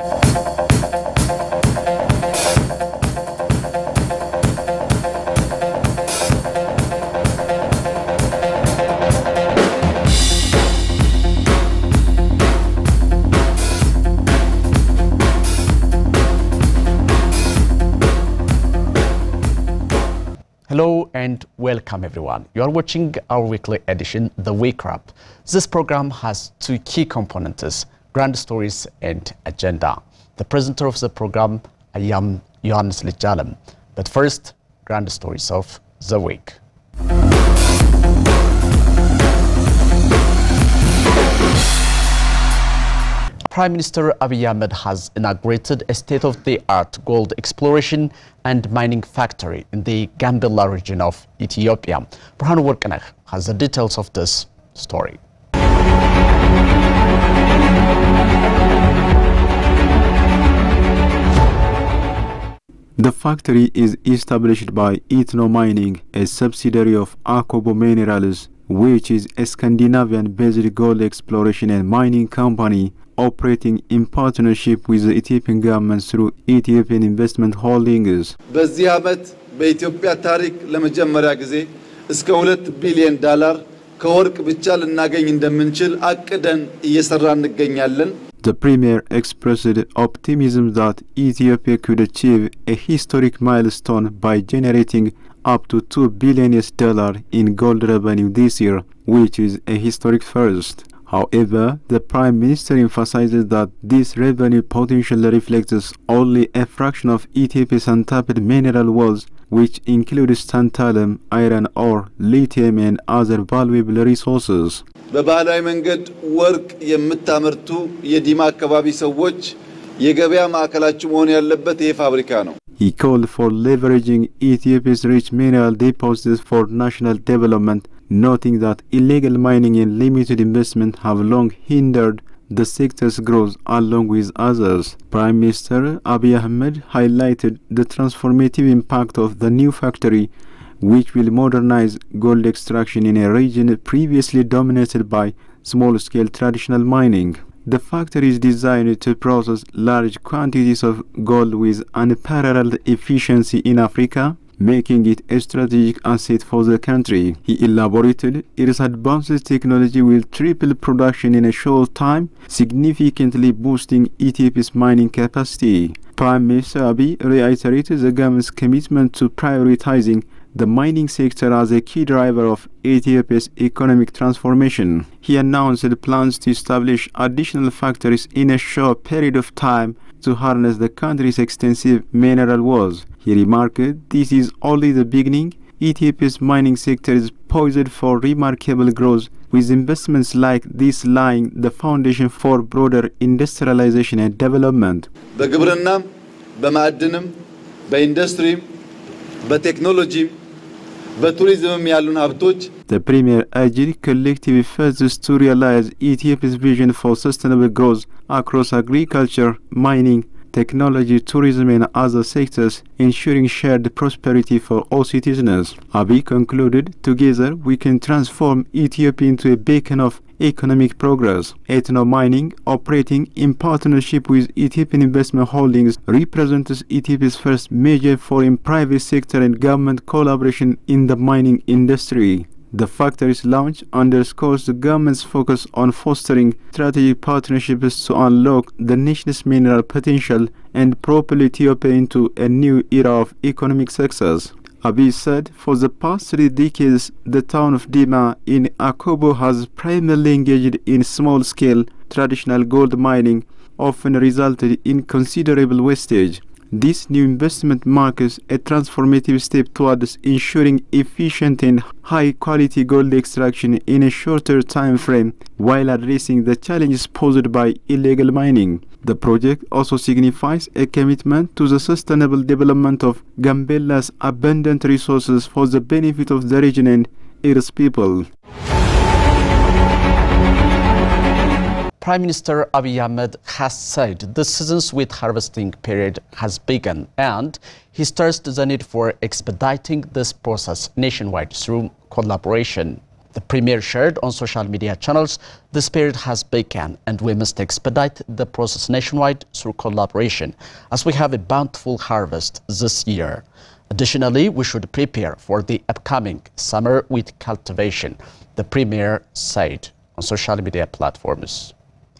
Hello and welcome everyone. You are watching our weekly edition, The Wake Up. This program has two key components, grand stories and agenda. The presenter of the program, I am Johannes Lijalem. But first, grand stories of the week. Prime Minister Abiy Ahmed has inaugurated a state-of-the-art gold exploration and mining factory in the Gambela region of Ethiopia. Burhanu Workaneh has the details of this story. The factory is established by Ethno Mining, a subsidiary of Ameco Minerals, which is a Scandinavian-based gold exploration and mining company operating in partnership with the Ethiopian government through Ethiopian Investment Holdings. በዚህ ዓመት በኢትዮጵያ ታሪክ ለመጀመሪያ ጊዜ እስከ $2 ቢሊዮን ከወርቅ ብቻ ልናገኝ እንደምንችል አቅደን እየሰራን እንገኛለን. The premier expressed optimism that Ethiopia could achieve a historic milestone by generating up to $2 billion in gold revenue this year, which is a historic first. However, the Prime Minister emphasizes that this revenue potential reflects only a fraction of Ethiopia's untapped mineral wealth, which includes tantalum, iron ore, lithium and other valuable resources. በባህላዊ መንገድ ወርቅ የምታመርቱ የዲማ አካባቢ ሰዎች የገበያ ማዕከላችሁ መሆን ያለበት ይሄ ፋብሪካ ነው. He called for leveraging Ethiopia's rich mineral deposits for national development, noting that illegal mining and limited investment have long hindered the sector's growth along with others. Prime Minister Abiy Ahmed highlighted the transformative impact of the new factory, which will modernize gold extraction in a region previously dominated by small-scale traditional mining. The factory is designed to process large quantities of gold with unparalleled efficiency in Africa, making it a strategic asset for the country. He elaborated its advanced technology will triple production in a short time, significantly boosting Ethiopia's mining capacity. Prime Minister Abiy reiterated the government's commitment to prioritizing the mining sector as a key driver of Ethiopia's economic transformation. He announced plans to establish additional factories in a short period of time to harness the country's extensive mineral wealth. He remarked, "This is only the beginning. Ethiopia's mining sector is poised for remarkable growth, with investments like this laying the foundation for broader industrialization and development." በግብርናም በማዕድንም በኢንዱስትሪም በቴክኖሎጂም በቱሪዝምም ያሉን ሀብቶች The premier urged collective efforts to realize Ethiopia's vision for sustainable growth across agriculture, mining, technology, tourism and other sectors, ensuring shared prosperity for all citizens. Abiy concluded, "Together we can transform Ethiopia into a beacon of economic progress." Ethno Mining, operating in partnership with Ethiopian Investment Holdings, represents Ethiopia's first major foreign private sector and government collaboration in the mining industry. The factory's launch underscores the government's focus on fostering strategic partnerships to unlock the nation's mineral potential and propel Ethiopia into a new era of economic success. Abiy said, "For the past 3 decades, the town of Dima in Akobo has primarily engaged in small-scale traditional gold mining, often resulted in considerable wastage. This new investment marks a transformative step towards ensuring efficient and high-quality gold extraction in a shorter time frame while addressing the challenges posed by illegal mining." The project also signifies a commitment to the sustainable development of Gambela's abundant resources for the benefit of the region and its people. Prime Minister Abiy Ahmed has said the season's wheat harvesting period has begun, and he stressed the need for expediting this process nationwide through collaboration. The Premier shared on social media channels, the spirit has begun and we must expedite the process nationwide through collaboration as we have a bountiful harvest this year. Additionally, we should prepare for the upcoming summer with cultivation, the Premier said on social media platforms.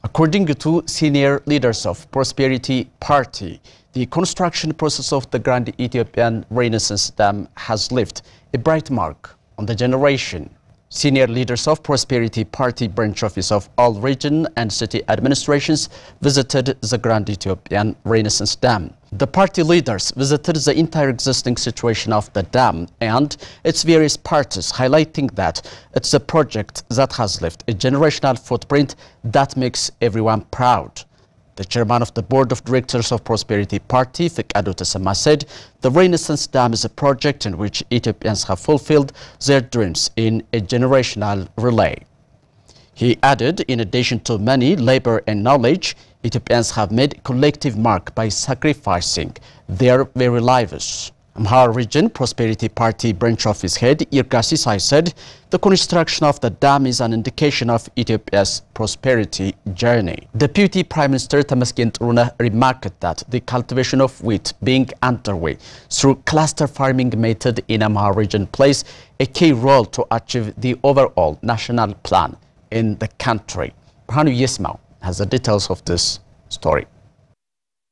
According to senior leaders of Prosperity Party, the construction process of the Grand Ethiopian Renaissance Dam has left a bright mark on the generation. Senior leaders of Prosperity Party branch office of all region and city administrations visited the Grand Ethiopian Renaissance Dam. The party leaders visited the entire existing situation of the dam and its various parts, highlighting that it's a project that has left a generational footprint that makes everyone proud. The chairman of the board of directors of Prosperity Party, Fikadu Tesema, said the Renaissance Dam is a project in which Ethiopians have fulfilled their dreams in a generational relay. He added, in addition to money, labor and knowledge, Ethiopians have made collective mark by sacrificing their very lives. Amhara region Prosperity Party branch office head Yirga Sisai said the construction of the dam is an indication of Ethiopia's prosperity journey. Deputy Prime Minister Temesgen Turuneh remarked that the cultivation of wheat being underway through cluster farming method in Amhara region plays a key role to achieve the overall national plan in the country. Brhanu Yesmao has the details of this story.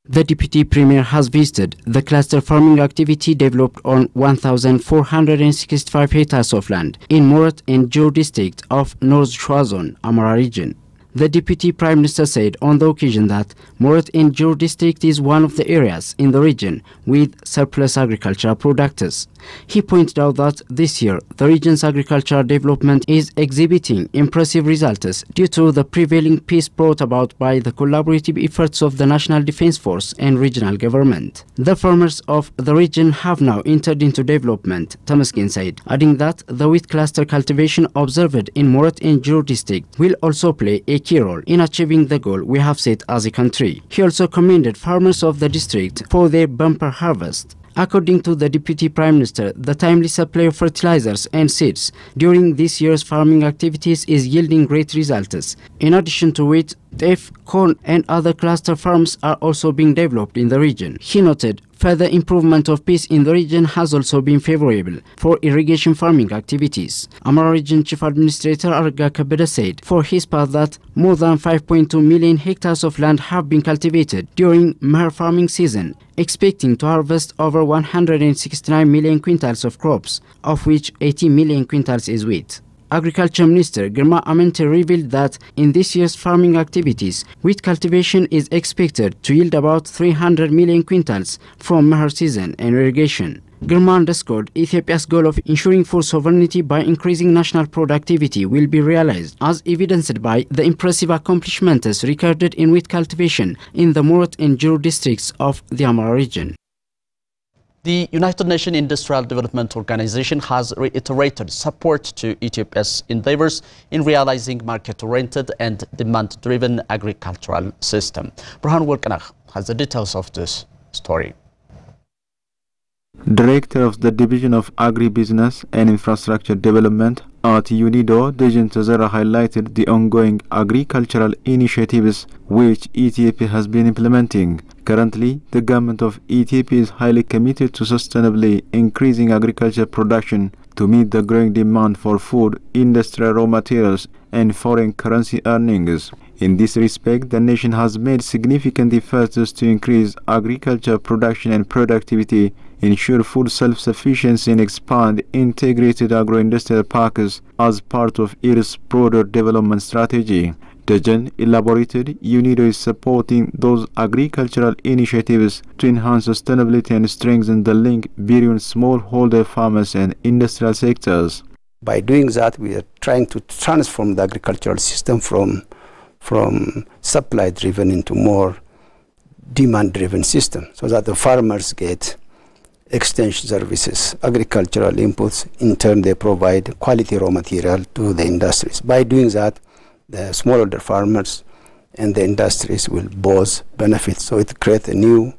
The Deputy Premier has visited the cluster farming activity developed on 1,465 hectares of land in Morat and Gerd district of North Shore Zone, Amhara region. The Deputy Prime Minister said on the occasion that Morat and Gerd district is one of the areas in the region with surplus agricultural products. He pointed out that this year the region's agricultural development is exhibiting impressive results due to the prevailing peace brought about by the collaborative efforts of the National Defense Force and regional government. The farmers of the region have now entered into development, Temesgen said, adding that the wheat cluster cultivation observed in Morat and Gerd district will also play a key role in achieving the goal we have set as a country. He also commended farmers of the district for their bumper harvest. According to the Deputy Prime Minister, the timely supply of fertilizers and seeds during this year's farming activities is yielding great results. In addition to wheat, teff, corn and other cluster farms are also being developed in the region. He noted further improvement of peace in the region has also been favorable for irrigation farming activities. Amhara Region Chief Administrator Arga Kabeda said for his part that more than 5.2 million hectares of land have been cultivated during Amhara farming season, expecting to harvest over 169 million quintals of crops, of which 80 million quintals is wheat. Agriculture Minister Girma Amente revealed that in this year's farming activities, wheat cultivation is expected to yield about 300 million quintals from Amhara season and irrigation. Girma underscored Ethiopia's goal of ensuring food sovereignty by increasing national productivity will be realized, as evidenced by the impressive accomplishments recorded in wheat cultivation in the Morat and Gerd districts of the Amhara region. The United Nations Industrial Development Organization has reiterated support to Ethiopia's endeavors in realizing market-oriented and demand-driven agricultural system. Burhan Wolkanach has the details of this story. Director of the Division of Agribusiness and Infrastructure Development at UNIDO, Dejan Tazara, highlighted the ongoing agricultural initiatives which Ethiopia has been implementing. Currently, the government of Ethiopia is highly committed to sustainably increasing agriculture production to meet the growing demand for food, industrial raw materials, and foreign currency earnings. In this respect, the nation has made significant efforts to increase agriculture production and productivity, ensure food self-sufficiency, and expand integrated agro-industrial parks as part of its broader development strategy. Dejan elaborated, UNIDO is supporting those agricultural initiatives to enhance sustainability and strengthen the link between smallholder farmers and industrial sectors. By doing that, we are trying to transform the agricultural system from supply-driven into more demand-driven system, so that the farmers get extension services, agricultural inputs. In turn, they provide quality raw material to the industries. By doing that, the smallholder farmers and the industries will both benefit. So it creates a new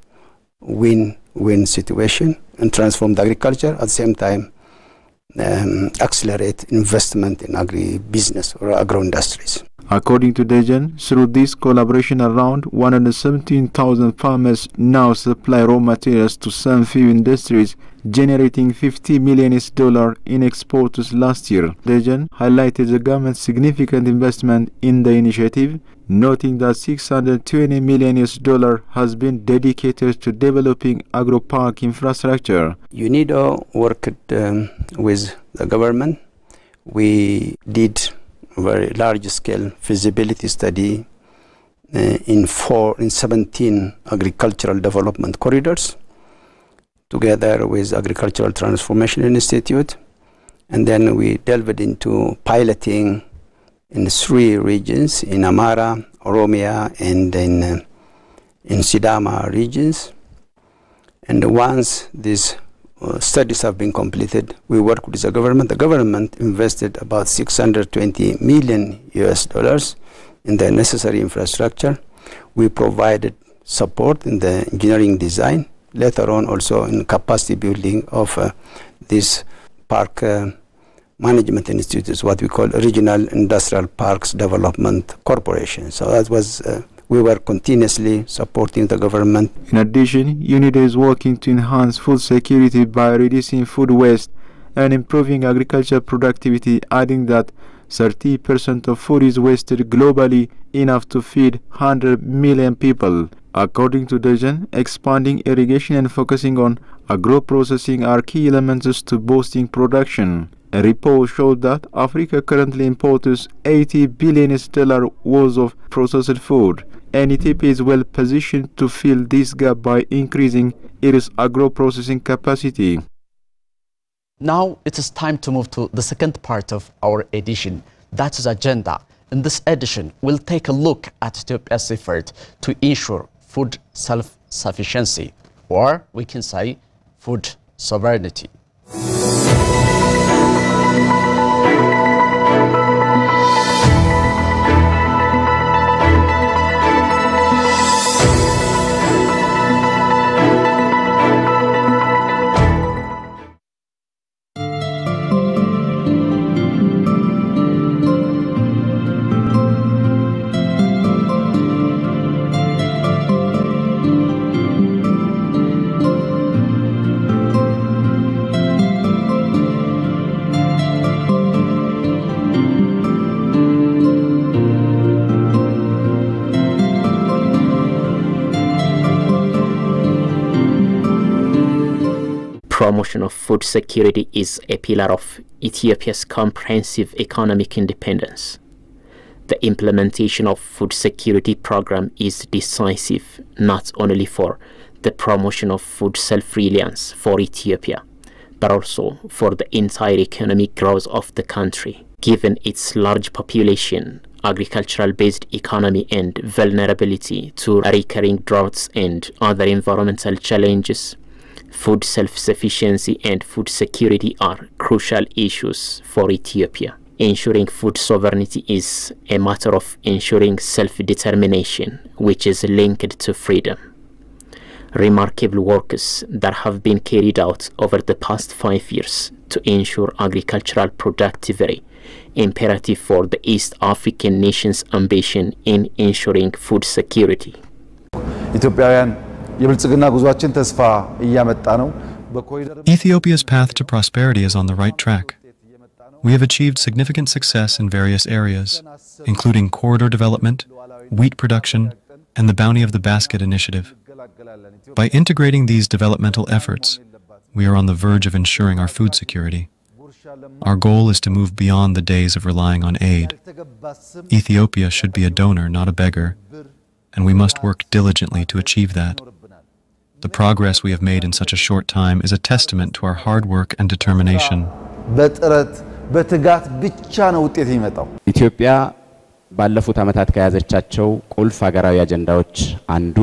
win-win situation and transform the agriculture. At the same time, accelerate investment in agribusiness or agro-industries. According to Dejan, through this collaboration, around 117,000 farmers now supply raw materials to some few industries, generating $50 million in exports last year. Dejan highlighted the government's significant investment in the initiative, noting that $620 million has been dedicated to developing agro-park infrastructure. UNIDO worked with the government. We did a very large-scale feasibility study in 17 agricultural development corridors, together with Agricultural Transformation Institute, and then we delved into piloting in 3 regions, in Amhara, Oromia, and in Sidama regions. And once these studies have been completed, we work with the government. The government invested about $620 million in the necessary infrastructure. We provided support in the engineering design, later on also in capacity building of this park management institutes, what we call Regional Industrial Parks Development Corporation. So that was, we were continuously supporting the government. In addition, UNIDO is working to enhance food security by reducing food waste and improving agricultural productivity, adding that 30% of food is wasted globally, enough to feed 100 million people. According to Dejan, expanding irrigation and focusing on agro-processing are key elements to boosting production. A report showed that Africa currently imports $80 billion worth of processed food, and Ethiopia is well positioned to fill this gap by increasing its agro-processing capacity. Now it is time to move to the second part of our edition, that is Agenda. In this edition, we'll take a look at Ethiopia's effort to ensure food self-sufficiency, or we can say food sovereignty. Promotion of food security is a pillar of Ethiopia's comprehensive economic independence. The implementation of food security program is decisive not only for the promotion of food self-reliance for Ethiopia, but also for the entire economic growth of the country. Given its large population, agricultural-based economy, and vulnerability to recurring droughts and other environmental challenges, food self-sufficiency and food security are crucial issues for Ethiopia. Ensuring food sovereignty is a matter of ensuring self-determination, which is linked to freedom. Remarkable works that have been carried out over the past 5 years to ensure agricultural productivity, imperative for the East African nations' ambition in ensuring food security. Ethiopia's path to prosperity is on the right track. We have achieved significant success in various areas, including corridor development, wheat production, and the Bounty of the Basket initiative. By integrating these developmental efforts, we are on the verge of ensuring our food security. Our goal is to move beyond the days of relying on aid. Ethiopia should be a donor, not a beggar, and we must work diligently to achieve that. The progress we have made in such a short time is a testament to our hard work and determination. ኢትዮጵያ ባለፉት ዓመታት ከያዘቻቸው ቁልፍ ሀገራዊ አጀንዳዎች አንዱ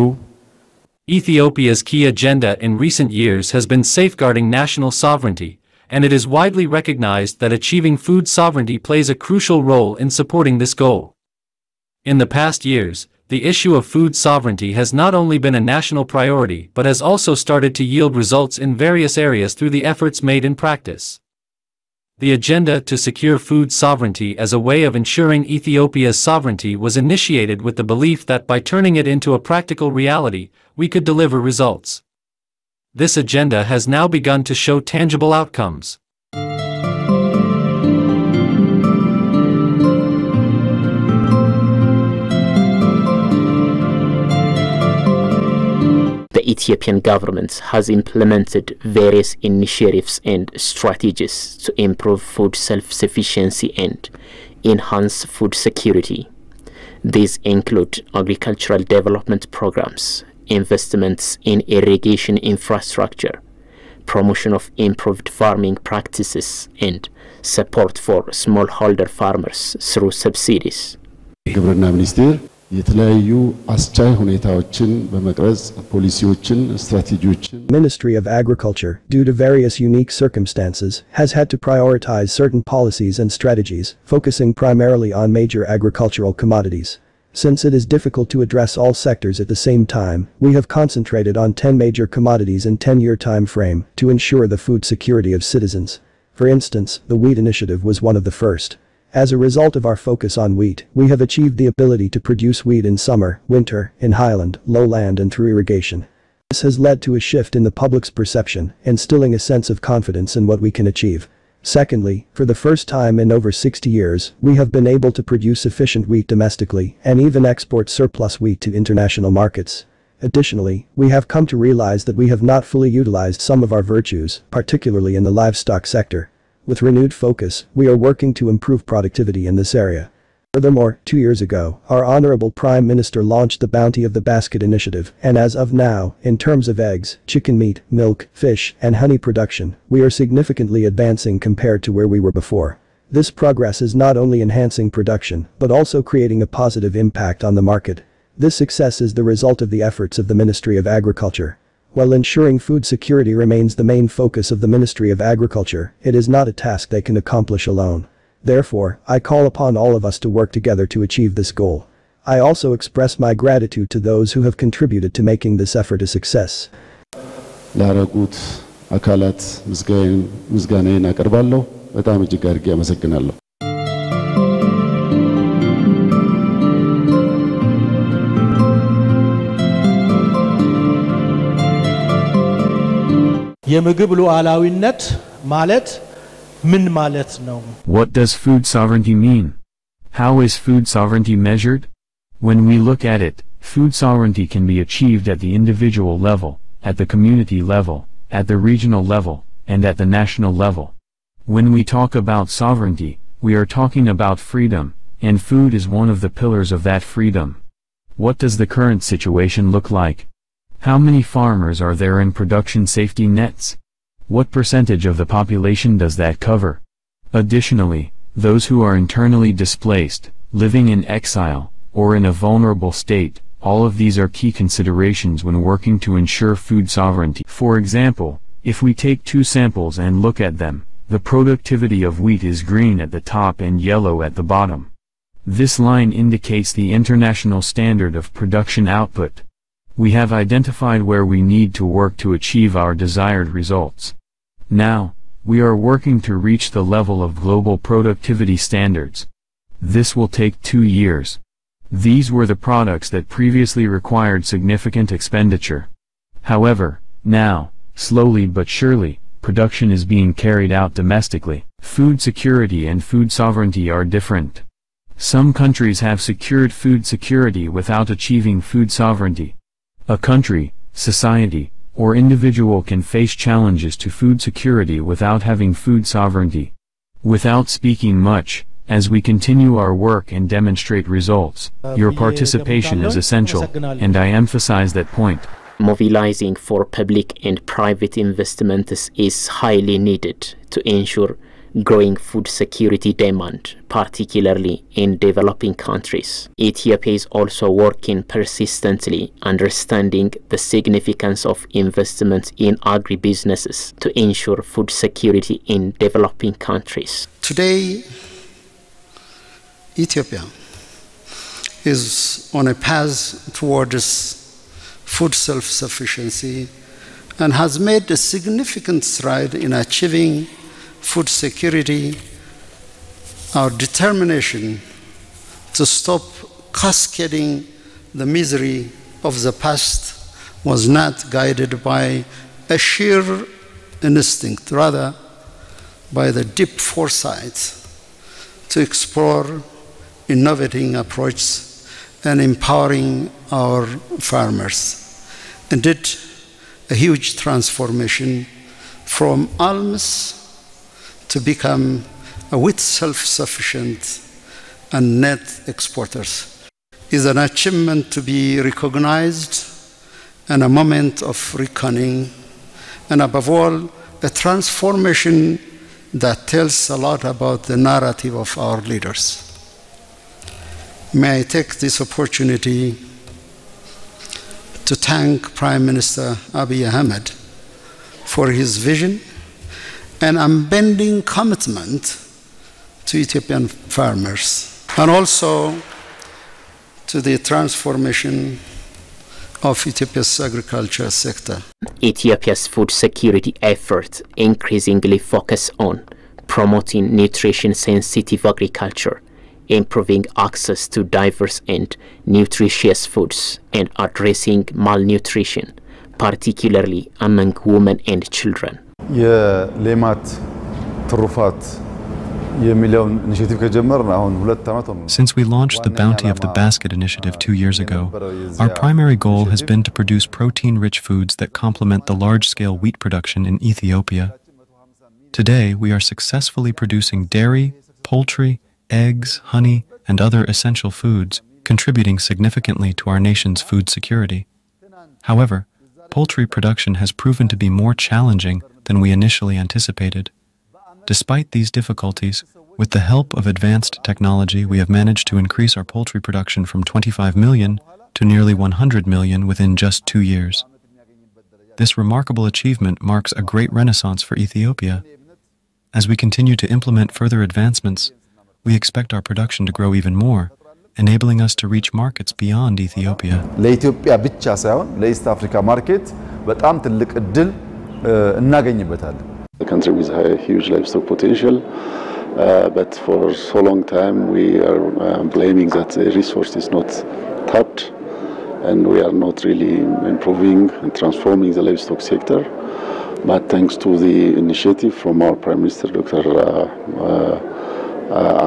Ethiopia's key agenda in recent years has been safeguarding national sovereignty, and it is widely recognized that achieving food sovereignty plays a crucial role in supporting this goal. In the past years, the issue of food sovereignty has not only been a national priority but has also started to yield results in various areas through the efforts made in practice. The agenda to secure food sovereignty as a way of ensuring Ethiopia's sovereignty was initiated with the belief that by turning it into a practical reality, we could deliver results. This agenda has now begun to show tangible outcomes. The Ethiopian government has implemented various initiatives and strategies to improve food self-sufficiency and enhance food security. These include agricultural development programs, investments in irrigation infrastructure, promotion of improved farming practices, and support for smallholder farmers through subsidies. Ministry of Agriculture, due to various unique circumstances, has had to prioritize certain policies and strategies, focusing primarily on major agricultural commodities. Since it is difficult to address all sectors at the same time, we have concentrated on 10 major commodities in 10-year time frame to ensure the food security of citizens. For instance, the wheat initiative was one of the first. As a result of our focus on wheat, we have achieved the ability to produce wheat in summer, winter, in highland, lowland and through irrigation. This has led to a shift in the public's perception, instilling a sense of confidence in what we can achieve. Secondly, for the first time in over 60 years, we have been able to produce sufficient wheat domestically and even export surplus wheat to international markets. Additionally, we have come to realize that we have not fully utilized some of our virtues, particularly in the livestock sector. With renewed focus, we are working to improve productivity in this area. Furthermore, 2 years ago, our Honorable Prime Minister launched the Bounty of the Basket initiative, and as of now, in terms of eggs, chicken meat, milk, fish, and honey production, we are significantly advancing compared to where we were before. This progress is not only enhancing production, but also creating a positive impact on the market. This success is the result of the efforts of the Ministry of Agriculture. While ensuring food security remains the main focus of the Ministry of Agriculture, it is not a task they can accomplish alone. Therefore, I call upon all of us to work together to achieve this goal. I also express my gratitude to those who have contributed to making this effort a success. ላረጉት አካላት ምስጋናዬን አቀርባለሁ። በጣም እጅግ አድርጌ አመሰግናለሁ። የምግብ ሉዓላዊነት ማለት ምን ማለት ነው? What does food sovereignty mean? How is food sovereignty measured? When we look at it, food sovereignty can be achieved at the individual level, at the community level, at the regional level, and at the national level. When we talk about sovereignty, we are talking about freedom, and food is one of the pillars of that freedom. What does the current situation look like? How many farmers are there in production safety nets? What percentage of the population does that cover? Additionally, those who are internally displaced, living in exile, or in a vulnerable state, all of these are key considerations when working to ensure food sovereignty. For example, if we take 2 samples and look at them, the productivity of wheat is green at the top and yellow at the bottom. This line indicates the international standard of production output. We have identified where we need to work to achieve our desired results. Now, we are working to reach the level of global productivity standards. This will take 2 years. These were the products that previously required significant expenditure. However, now, slowly but surely, production is being carried out domestically. Food security and food sovereignty are different. Some countries have secured food security without achieving food sovereignty. A country, society, or individual can face challenges to food security without having food sovereignty. Without speaking much, as we continue our work and demonstrate results, your participation is essential, and I emphasize that point. Mobilizing for public and private investments is highly needed to ensure growing food security demand, particularly in developing countries. Ethiopia is also working persistently, understanding the significance of investments in agribusinesses to ensure food security in developing countries. Today, Ethiopia is on a path towards food self-sufficiency and has made a significant stride in achieving food security, our determination to stop cascading the misery of the past was not guided by a sheer instinct, rather by the deep foresight to explore innovating approaches and empowering our farmers. Indeed, a huge transformation from alms to become a wheat self-sufficient and net exporters is an achievement to be recognized and a moment of reckoning, and above all, a transformation that tells a lot about the narrative of our leaders. May I take this opportunity to thank Prime Minister Abiy Ahmed for his vision and unbending commitment to Ethiopian farmers, and also to the transformation of Ethiopia's agriculture sector. Ethiopia's food security efforts increasingly focus on promoting nutrition-sensitive agriculture, improving access to diverse and nutritious foods, and addressing malnutrition, particularly among women and children. Since we launched the Bounty of the Basket initiative 2 years ago, our primary goal has been to produce protein-rich foods that complement the large-scale wheat production in Ethiopia. Today, we are successfully producing dairy, poultry, eggs, honey, and other essential foods, contributing significantly to our nation's food security. However, poultry production has proven to be more challenging than we initially anticipated. Despite these difficulties, with the help of advanced technology, we have managed to increase our poultry production from 25 million to nearly 100 million within just 2 years. This remarkable achievement marks a great renaissance for Ethiopia. As we continue to implement further advancements, we expect our production to grow even more, enabling us to reach markets beyond Ethiopia. ለኢትዮጵያ ብቻ ሳይሆን ለኢስት አፍሪካ ማርኬት በጣም ትልቅ እድል እናገኝበታለን። The country with a huge livestock potential, but for so long time we are blaming that the resource is not tapped, and we are not really improving and transforming the livestock sector. But thanks to the initiative from our Prime Minister, Dr.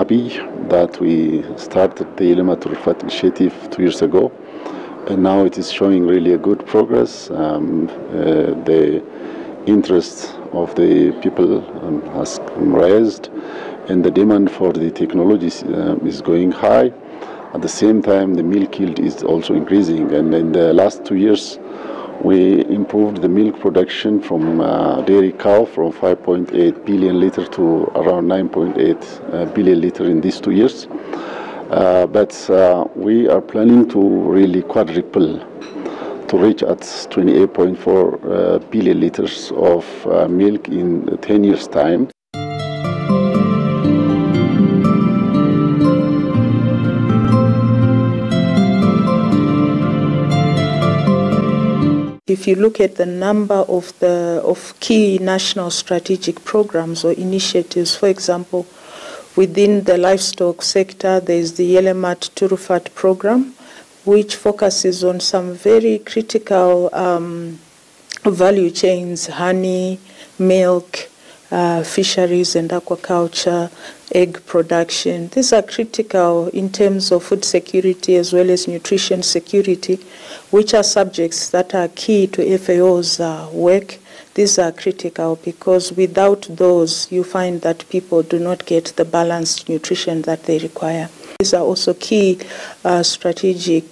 Abiy, that we started the Ilema to Rifat initiative 2 years ago, and now it is showing really a good progress. The interest of the people has raised, and the demand for the technologies is going high. At the same time, the milk yield is also increasing, and in the last 2 years, we improved the milk production from dairy cow from 5.8 billion liter to around 9.8 billion liter in these 2 years. But we are planning to really quadruple to reach at 28.4 billion liters of milk in 10 years' time. If you look at the number of key national strategic programs or initiatives, for example, within the livestock sector, there is the Yelemat Turufat program, which focuses on some very critical value chains: honey, milk, fisheries and aquaculture, egg production. These are critical in terms of food security as well as nutrition security, which are subjects that are key to FAO's work. These are critical because without those, you find that people do not get the balanced nutrition that they require. These are also key strategic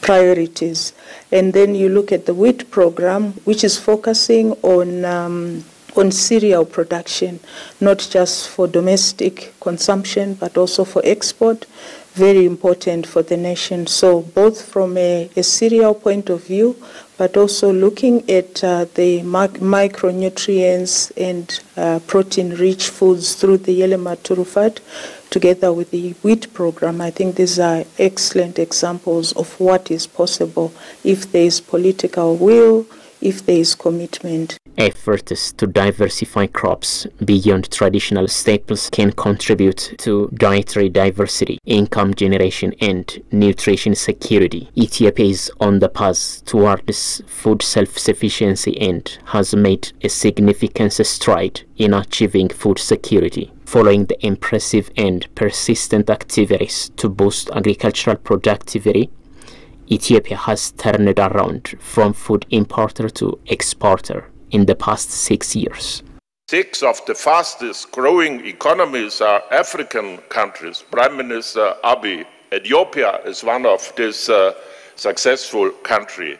priorities. And then you look at the wheat program, which is focusing on cereal production, not just for domestic consumption, but also for export. Very important for the nation. So both from a cereal point of view, but also looking at the micronutrients and protein-rich foods through the Yelema Turufat, together with the wheat program. I think these are excellent examples of what is possible if there is political will, if there is commitment. Efforts to diversify crops beyond traditional staples can contribute to dietary diversity, income generation, and nutrition security. Ethiopia is on the path towards food self-sufficiency and has made a significant stride in achieving food security. Following the impressive and persistent activities to boost agricultural productivity, Ethiopia has turned around from food importer to exporter in the past 6 years. 6 of the fastest growing economies are African countries. Prime Minister Abiy, Ethiopia is one of these successful countries.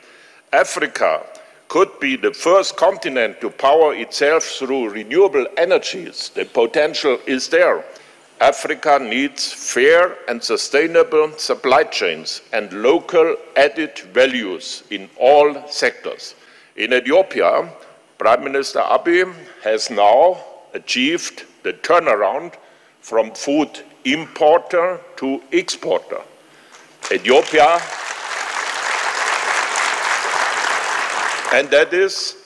Africa could be the first continent to power itself through renewable energies. The potential is there. Africa needs fair and sustainable supply chains and local added values in all sectors. In Ethiopia, Prime Minister Abiy has now achieved the turnaround from food importer to exporter. Ethiopia, and that is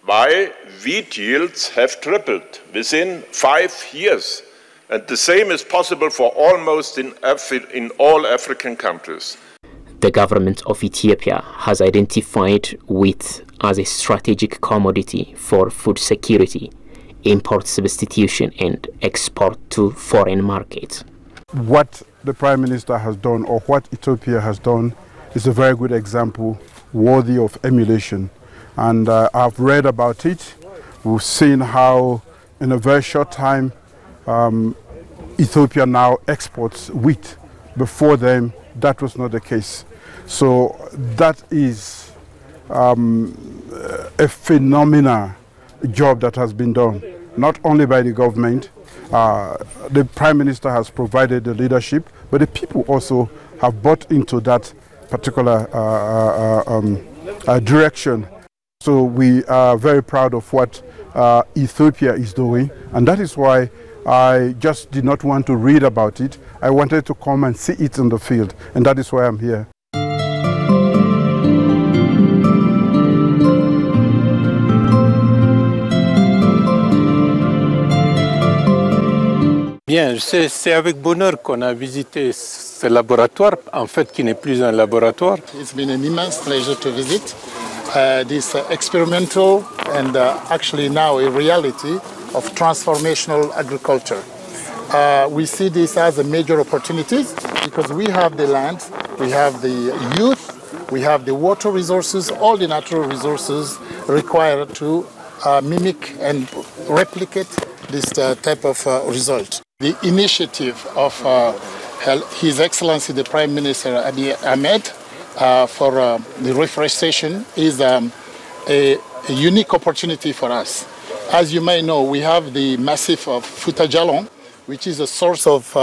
why wheat yields have tripled within 5 years. And the same is possible for almost in all African countries. The government of Ethiopia has identified wheat as a strategic commodity for food security, import substitution, and export to foreign markets. What the Prime Minister has done, or what Ethiopia has done, is a very good example worthy of emulation. And I've read about it. We've seen how in a very short time Ethiopia now exports wheat. Before them, that was not the case. So that is a phenomenal job that has been done, not only by the government. The Prime Minister has provided the leadership, but the people also have bought into that particular direction. So we are very proud of what Ethiopia is doing, and that is why I just did not want to read about it. I wanted to come and see it in the field, and that is why I'm here. Bien, c'est avec bonheur qu'on a visité ce laboratoire, en fait qui n'est plus un laboratoire. It's been an immense pleasure to visit this experimental and actually now a reality of transformational agriculture. We see this as a major opportunity because we have the land, we have the youth, we have the water resources, all the natural resources required to mimic and replicate this type of result. The initiative of His Excellency the Prime Minister Abiy Ahmed for the reforestation is a unique opportunity for us. As you may know, we have the massif of Futa Jalon, which is a source of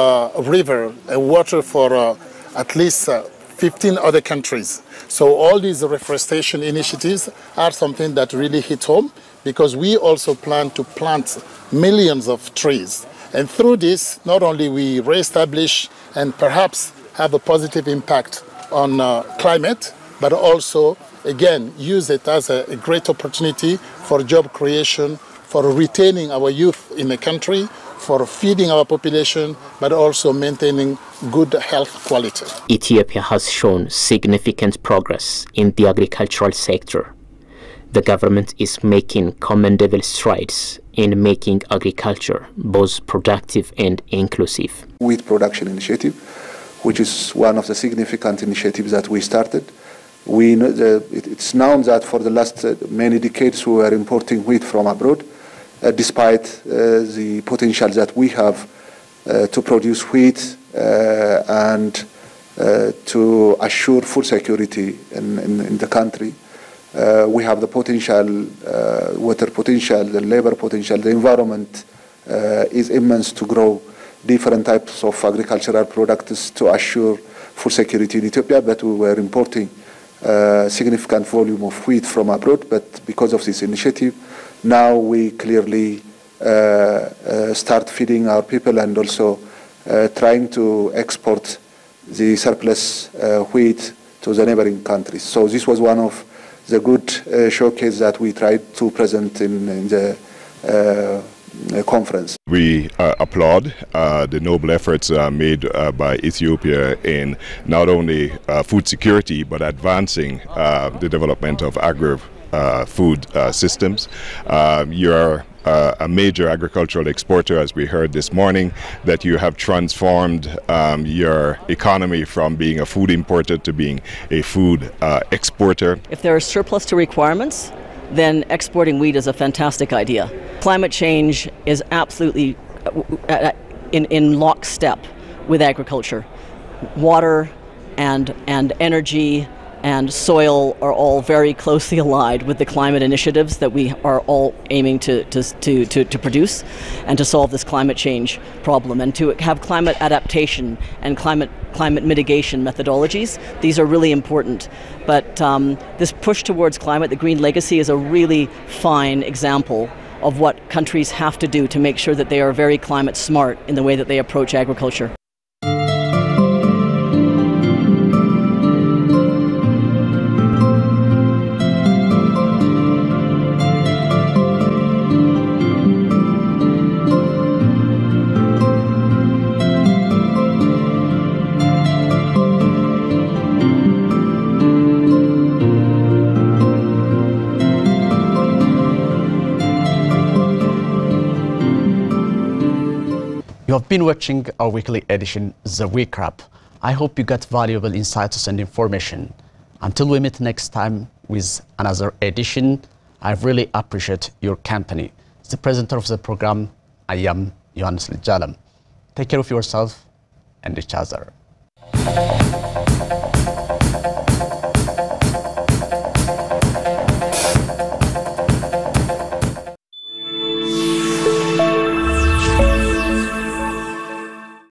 river water for at least 15 other countries. So all these reforestation initiatives are something that really hit home because we also plan to plant millions of trees. And through this, not only we re-establish and perhaps have a positive impact on climate, but also, again, use it as a great opportunity for job creation, for retaining our youth in the country, for feeding our population, but also maintaining good health quality. Ethiopia has shown significant progress in the agricultural sector. The government is making commendable strides in making agriculture both productive and inclusive. Wheat production initiative, which is one of the significant initiatives that we started. It's known that for the last many decades we were importing wheat from abroad, despite the potential that we have to produce wheat and to assure food security in the country. We have the potential, water potential, the labor potential, the environment is immense to grow different types of agricultural products to assure food security in Ethiopia, but we were importing significant volume of wheat from abroad. But because of this initiative, now we clearly start feeding our people and also trying to export the surplus wheat to the neighboring countries. So this was one of the good showcase that we tried to present in the conference. We applaud the noble efforts made by Ethiopia in not only food security but advancing the development of agri-food systems. You're a major agricultural exporter, as we heard this morning, that you have transformed your economy from being a food importer to being a food exporter. If there are surplus to requirements, then exporting wheat is a fantastic idea. Climate change is absolutely in lockstep with agriculture. Water and energy and soil are all very closely allied with the climate initiatives that we are all aiming to produce and to solve this climate change problem, and to have climate adaptation and climate mitigation methodologies. These are really important. But this push towards climate, the Green Legacy, is a really fine example of what countries have to do to make sure that they are very climate smart in the way that they approach agriculture. You have been watching our weekly edition, The Week Wrap. I hope you got valuable insights and information. Until we meet next time with another edition, I really appreciate your company. As the presenter of the program, I am Yohannes Lijalam. Take care of yourself and each other.